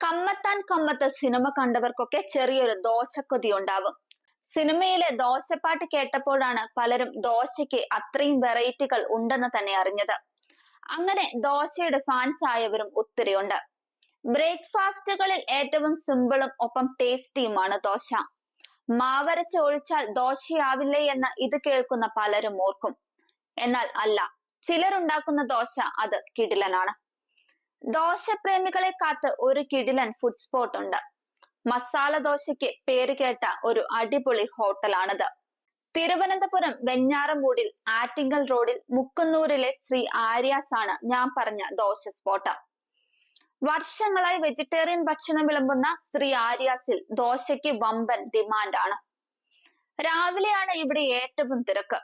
കമ്മത്താൻ Kamath cinema കണ്ടവർക്കൊക്കെ ചെറിയൊരു ദോശക്കൊതി ഉണ്ടാവും. സിനിമയിലെ ദോശപ്പാട്ട് കേട്ടപ്പോഴാണ് പലരും ദോശയ്ക്ക് അത്രയും വെറൈറ്റികൾ ഉണ്ടെന്ന് തന്നെ അറിഞ്ഞത്. അങ്ങനെ ദോശയുടെ ഫാൻസ് ആയവരും ഒത്തിരിയുണ്ട്. ബ്രേക്ക്ഫാസ്റ്റുകളിൽ ഏറ്റവും സിമ്പിളും ഒപ്പം ടേസ്റ്റിയുമാണ് ദോശ. മാവരച്ച് ഒഴിച്ചാൽ ദോശയാവില്ലേ എന്ന് ഇത് കേൾക്കുന്ന പലരും ഓർക്കും. എന്നാൽ അല്ല, ചിലരുണ്ടാക്കുന്ന ദോശ അത് കിടിലനാണ്. ദോശപ്രേമികളെ കാത്ത് ഒരു കിടിലൻ ഫുഡ് സ്പോട്ട് ഉണ്ട്. മസാല ദോശയ്ക്ക് പേര് കേട്ട ഒരു അടിപൊളി ഹോട്ടലാണിത്. തിരുവനന്തപുരം വെഞ്ഞാറമൂടിൽ ആറ്റിങ്ങൽ റോഡിൽ മുക്കുന്നൂരിലെ ശ്രീ ആര്യാസ് ആണ് ഞാൻ പറഞ്ഞ ദോശ സ്പോട്ട്. വർഷങ്ങളായി വെജിറ്റേറിയൻ ഭക്ഷണം വിളമ്പുന്ന ശ്രീ ആര്യാസിൽ ദോശയ്ക്ക് വമ്പൻ ഡിമാൻഡാണ്. രാവിലെയാണ് ഇവിടെ ഏറ്റവും തിരക്ക്.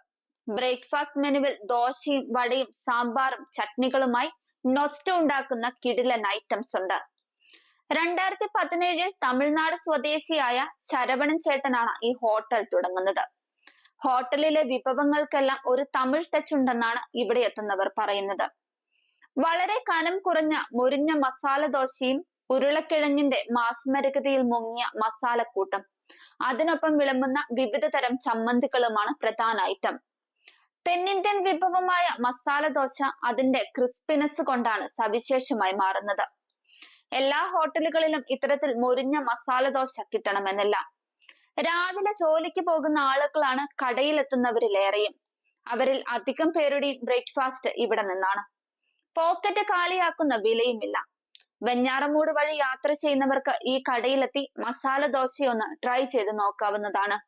ബ്രേക്ക്ഫാസ്റ്റ് മെനുവിൽ ദോശയും വടയും സാമ്പാറും ചട്നികളുമായി നൊസ്റ്റു ഉണ്ടാക്കുന്ന കിടിലൻ ഐറ്റംസ് ഉണ്ട്. 2017 തമിഴ്നാട് സ്വദേശിയായ ശരവണൻ ചേട്ടനാണ് ഈ ഹോട്ടൽ തുടങ്ങുന്നത്. ഹോട്ടലിലെ വിഭവങ്ങൾക്കെല്ലാം ഒരു തമിഴ് ടച്ച് ഉണ്ടെന്നാണ് ഇവിടെ എത്തുന്നവർ പറയുന്നത്. വളരെ കനം കുറഞ്ഞ മുരിഞ്ഞ മസാല ദോശയും ഉരുളക്കിഴങ്ങിന്റെ മാസ്മരികതയിൽ മുങ്ങിയ മസാലക്കൂട്ടും അതിനൊപ്പം വിളമ്പുന്ന വിവിധ തരം ചമ്മന്തികളുമാണ് പ്രധാന ഐറ്റം. തെന്നിന്ത്യൻ വിഭവമായ മസാല ദോശ അതിന്റെ ക്രിസ്പിനെസ് കൊണ്ടാണ് സവിശേഷമായി മാറുന്നത്. എല്ലാ ഹോട്ടലുകളിലും ഇത്തരത്തിൽ മൊരിഞ്ഞ മസാല ദോശ കിട്ടണമെന്നില്ല. രാവിലെ ജോലിക്ക് പോകുന്ന ആളുകളാണ് കടയിലെത്തുന്നവരിലേറെയും. അവരിൽ അധികം പേരുടെയും ബ്രേക്ക്ഫാസ്റ്റ് ഇവിടെ നിന്നാണ്. പോക്കറ്റ് കാലിയാക്കുന്ന വിലയുമില്ല. വെഞ്ഞാറമൂട് വഴി യാത്ര ചെയ്യുന്നവർക്ക് ഈ കടയിലെത്തി മസാല ദോശയൊന്ന് ട്രൈ ചെയ്ത് നോക്കാവുന്നതാണ്.